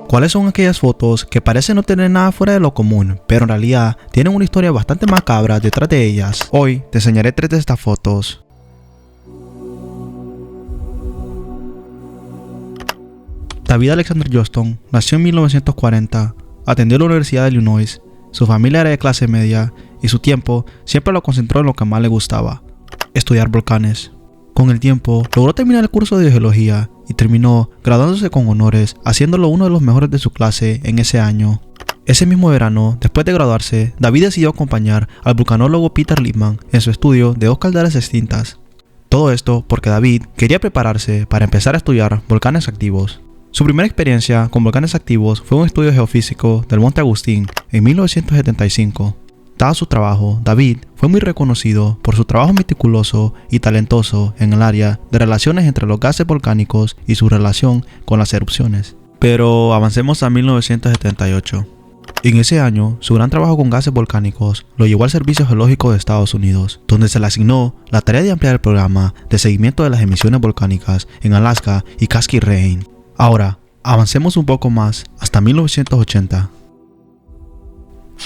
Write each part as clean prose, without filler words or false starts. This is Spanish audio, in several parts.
¿Cuáles son aquellas fotos que parecen no tener nada fuera de lo común, pero en realidad tienen una historia bastante macabra detrás de ellas? Hoy te enseñaré 3 de estas fotos. David Alexander Johnston nació en 1940, atendió la Universidad de Illinois, su familia era de clase media y su tiempo siempre lo concentró en lo que más le gustaba, estudiar volcanes. Con el tiempo logró terminar el curso de geología y terminó graduándose con honores, haciéndolo uno de los mejores de su clase en ese año. Ese mismo verano, después de graduarse, David decidió acompañar al vulcanólogo Peter Lipman en su estudio de 2 calderas extintas. Todo esto porque David quería prepararse para empezar a estudiar volcanes activos. Su primera experiencia con volcanes activos fue un estudio geofísico del Monte Agustín en 1975. Dado su trabajo, David fue muy reconocido por su trabajo meticuloso y talentoso en el área de relaciones entre los gases volcánicos y su relación con las erupciones. Pero avancemos a 1978. En ese año, su gran trabajo con gases volcánicos lo llevó al Servicio Geológico de Estados Unidos, donde se le asignó la tarea de ampliar el programa de seguimiento de las emisiones volcánicas en Alaska y Cascade Range. Ahora, avancemos un poco más hasta 1980.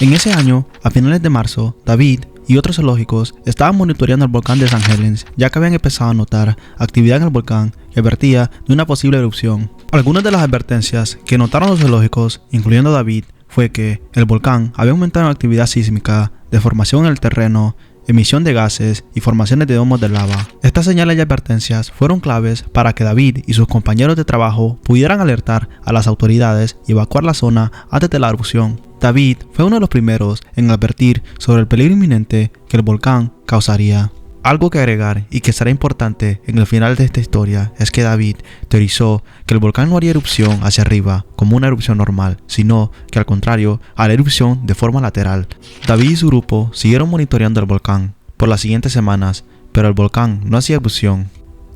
En ese año, a finales de marzo, David y otros geológicos estaban monitoreando el volcán de St. Helens, ya que habían empezado a notar actividad en el volcán que advertía de una posible erupción. Algunas de las advertencias que notaron los geológicos, incluyendo David, fue que el volcán había aumentado en actividad sísmica, deformación en el terreno, emisión de gases y formaciones de domos de lava. Estas señales y advertencias fueron claves para que David y sus compañeros de trabajo pudieran alertar a las autoridades y evacuar la zona antes de la erupción. David fue uno de los primeros en advertir sobre el peligro inminente que el volcán causaría. Algo que agregar y que será importante en el final de esta historia es que David teorizó que el volcán no haría erupción hacia arriba como una erupción normal, sino que al contrario haría erupción de forma lateral. David y su grupo siguieron monitoreando el volcán por las siguientes semanas, pero el volcán no hacía erupción.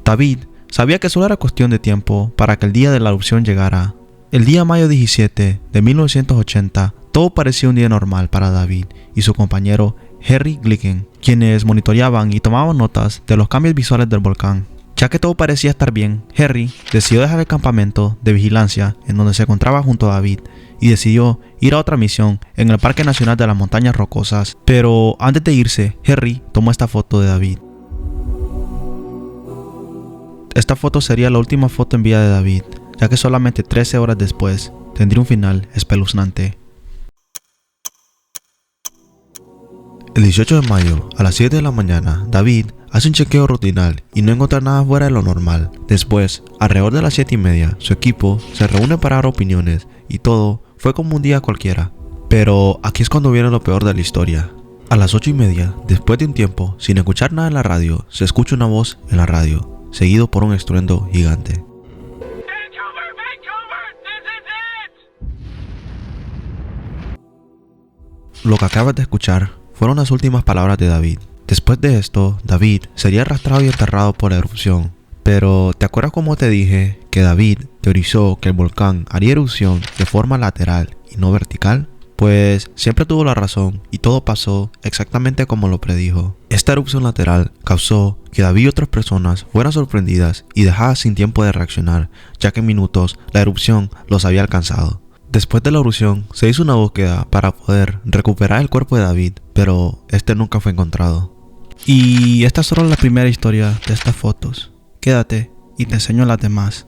David sabía que solo era cuestión de tiempo para que el día de la erupción llegara. El día mayo 17 de 1980, todo parecía un día normal para David y su compañero Henry Glicken, quienes monitoreaban y tomaban notas de los cambios visuales del volcán. Ya que todo parecía estar bien, Henry decidió dejar el campamento de vigilancia en donde se encontraba junto a David y decidió ir a otra misión en el Parque Nacional de las Montañas Rocosas. Pero antes de irse, Henry tomó esta foto de David. Esta foto sería la última foto en vida de David, ya que solamente 13 horas después tendría un final espeluznante. El 18 de mayo, a las 7 de la mañana, David hace un chequeo rutinal y no encuentra nada fuera de lo normal. Después, alrededor de las 7:30, su equipo se reúne para dar opiniones y todo fue como un día cualquiera. Pero aquí es cuando viene lo peor de la historia. A las 8:30, después de un tiempo, sin escuchar nada en la radio, se escucha una voz en la radio, seguido por un estruendo gigante. Lo que acabas de escuchar fueron las últimas palabras de David. Después de esto, David sería arrastrado y enterrado por la erupción. Pero, ¿te acuerdas cómo te dije que David teorizó que el volcán haría erupción de forma lateral y no vertical? Pues siempre tuvo la razón y todo pasó exactamente como lo predijo. Esta erupción lateral causó que David y otras personas fueran sorprendidas y dejadas sin tiempo de reaccionar, ya que en minutos la erupción los había alcanzado. Después de la erupción, se hizo una búsqueda para poder recuperar el cuerpo de David, pero este nunca fue encontrado. Y esta es solo la primera historia de estas fotos. Quédate y te enseño las demás.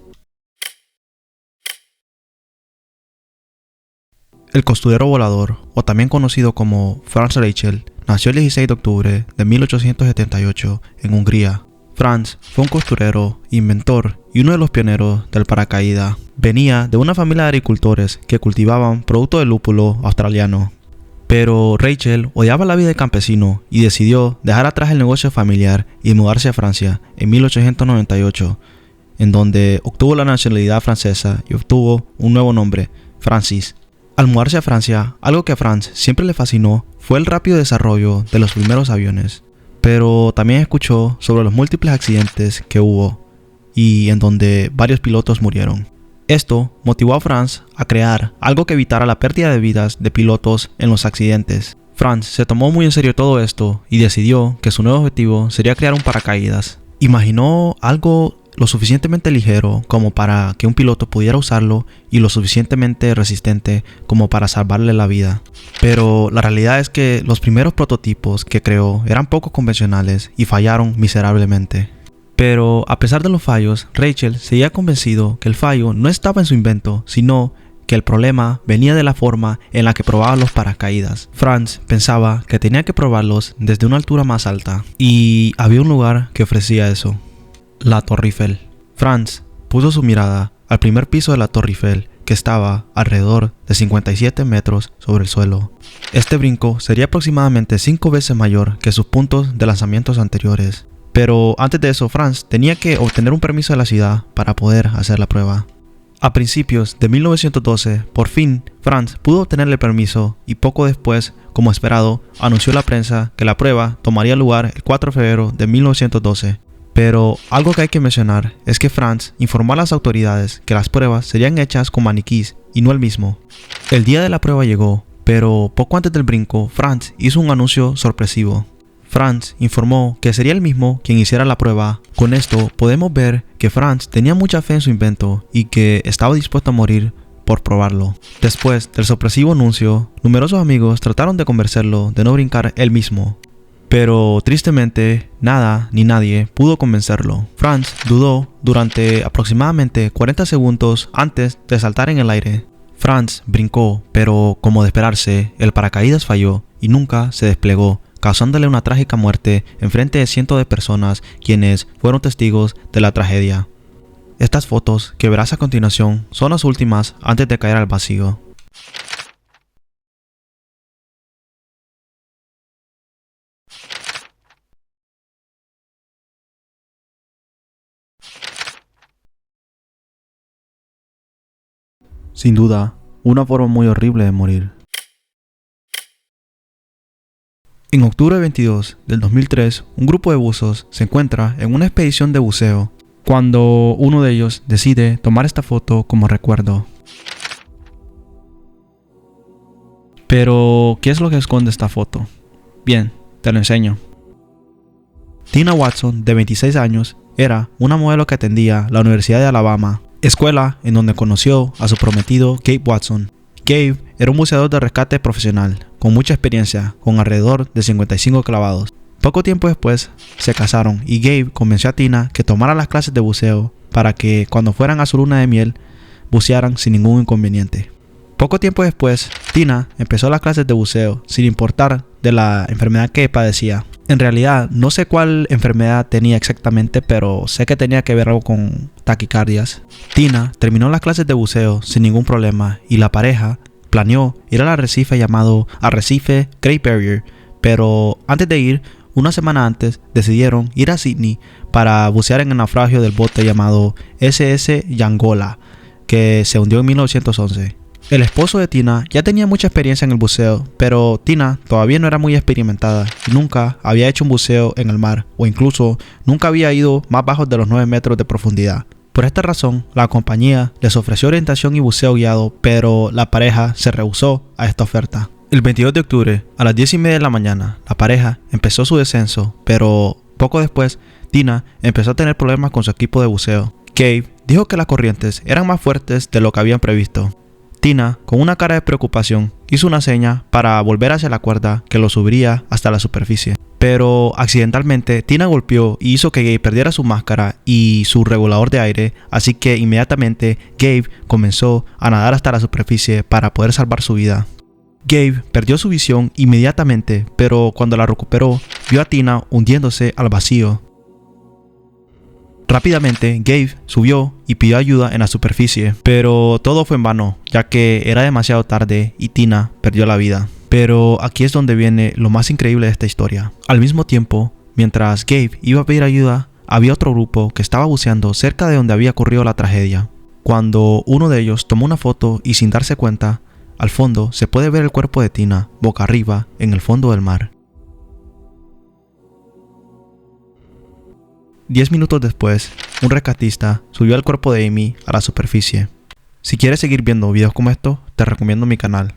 El costurero volador, o también conocido como Franz Reichel, nació el 16 de octubre de 1878 en Hungría. Franz fue un costurero, inventor y uno de los pioneros del paracaídas. Venía de una familia de agricultores que cultivaban producto del lúpulo australiano. Pero Reichel odiaba la vida de campesino y decidió dejar atrás el negocio familiar y mudarse a Francia en 1898, en donde obtuvo la nacionalidad francesa y obtuvo un nuevo nombre, Francis. Al mudarse a Francia, algo que a Franz siempre le fascinó fue el rápido desarrollo de los primeros aviones. Pero también escuchó sobre los múltiples accidentes que hubo y en donde varios pilotos murieron. Esto motivó a Franz a crear algo que evitara la pérdida de vidas de pilotos en los accidentes. Franz se tomó muy en serio todo esto y decidió que su nuevo objetivo sería crear un paracaídas. Imaginó algo lo suficientemente ligero como para que un piloto pudiera usarlo y lo suficientemente resistente como para salvarle la vida. Pero la realidad es que los primeros prototipos que creó eran poco convencionales y fallaron miserablemente. Pero a pesar de los fallos, Rachel seguía convencido que el fallo no estaba en su invento, sino que el problema venía de la forma en la que probaba los paracaídas. Franz pensaba que tenía que probarlos desde una altura más alta, y había un lugar que ofrecía eso: la Torre Eiffel. Franz puso su mirada al primer piso de la Torre Eiffel, que estaba alrededor de 57 metros sobre el suelo. Este brinco sería aproximadamente 5 veces mayor que sus puntos de lanzamientos anteriores. Pero antes de eso, Franz tenía que obtener un permiso de la ciudad para poder hacer la prueba. A principios de 1912, por fin, Franz pudo obtener el permiso y poco después, como esperado, anunció a la prensa que la prueba tomaría lugar el 4 de febrero de 1912. Pero algo que hay que mencionar es que Franz informó a las autoridades que las pruebas serían hechas con maniquís y no él mismo. El día de la prueba llegó, pero poco antes del brinco, Franz hizo un anuncio sorpresivo. Franz informó que sería él mismo quien hiciera la prueba. Con esto podemos ver que Franz tenía mucha fe en su invento y que estaba dispuesto a morir por probarlo. Después del sorpresivo anuncio, numerosos amigos trataron de convencerlo de no brincar él mismo. Pero tristemente, nada ni nadie pudo convencerlo. Franz dudó durante aproximadamente 40 segundos antes de saltar en el aire. Franz brincó, pero como de esperarse, el paracaídas falló y nunca se desplegó, causándole una trágica muerte en frente de cientos de personas quienes fueron testigos de la tragedia. Estas fotos que verás a continuación son las últimas antes de caer al vacío. Sin duda, una forma muy horrible de morir. En octubre 22 del 2003, un grupo de buzos se encuentra en una expedición de buceo cuando uno de ellos decide tomar esta foto como recuerdo. Pero, ¿qué es lo que esconde esta foto? Bien, te lo enseño. Tina Watson, de 26 años, era una modelo que atendía la Universidad de Alabama, escuela en donde conoció a su prometido Gabe Watson. Gabe era un buceador de rescate profesional, con mucha experiencia, con alrededor de 55 clavados. Poco tiempo después, se casaron y Gabe convenció a Tina que tomara las clases de buceo para que cuando fueran a su luna de miel, bucearan sin ningún inconveniente. Poco tiempo después, Tina empezó las clases de buceo sin importar de la enfermedad que padecía. En realidad, no sé cuál enfermedad tenía exactamente, pero sé que tenía que ver algo con taquicardias. Tina terminó las clases de buceo sin ningún problema y la pareja planeó ir al arrecife llamado Arrecife Great Barrier, pero antes de ir, una semana antes, decidieron ir a Sydney para bucear en el naufragio del bote llamado SS Yangola, que se hundió en 1911. El esposo de Tina ya tenía mucha experiencia en el buceo, pero Tina todavía no era muy experimentada y nunca había hecho un buceo en el mar, o incluso nunca había ido más bajo de los 9 metros de profundidad. Por esta razón, la compañía les ofreció orientación y buceo guiado, pero la pareja se rehusó a esta oferta. El 22 de octubre, a las 10:30 de la mañana, la pareja empezó su descenso, pero poco después, Tina empezó a tener problemas con su equipo de buceo. Gabe dijo que las corrientes eran más fuertes de lo que habían previsto. Tina, con una cara de preocupación, hizo una seña para volver hacia la cuerda que lo subiría hasta la superficie. Pero accidentalmente, Tina golpeó y hizo que Gabe perdiera su máscara y su regulador de aire, así que inmediatamente Gabe comenzó a nadar hasta la superficie para poder salvar su vida. Gabe perdió su visión inmediatamente, pero cuando la recuperó, vio a Tina hundiéndose al vacío. Rápidamente, Gabe subió y pidió ayuda en la superficie, pero todo fue en vano, ya que era demasiado tarde y Tina perdió la vida. Pero aquí es donde viene lo más increíble de esta historia. Al mismo tiempo, mientras Gabe iba a pedir ayuda, había otro grupo que estaba buceando cerca de donde había ocurrido la tragedia. Cuando uno de ellos tomó una foto y sin darse cuenta, al fondo se puede ver el cuerpo de Tina boca arriba en el fondo del mar. 10 minutos después, un rescatista subió el cuerpo de Amy a la superficie. Si quieres seguir viendo videos como estos, te recomiendo mi canal.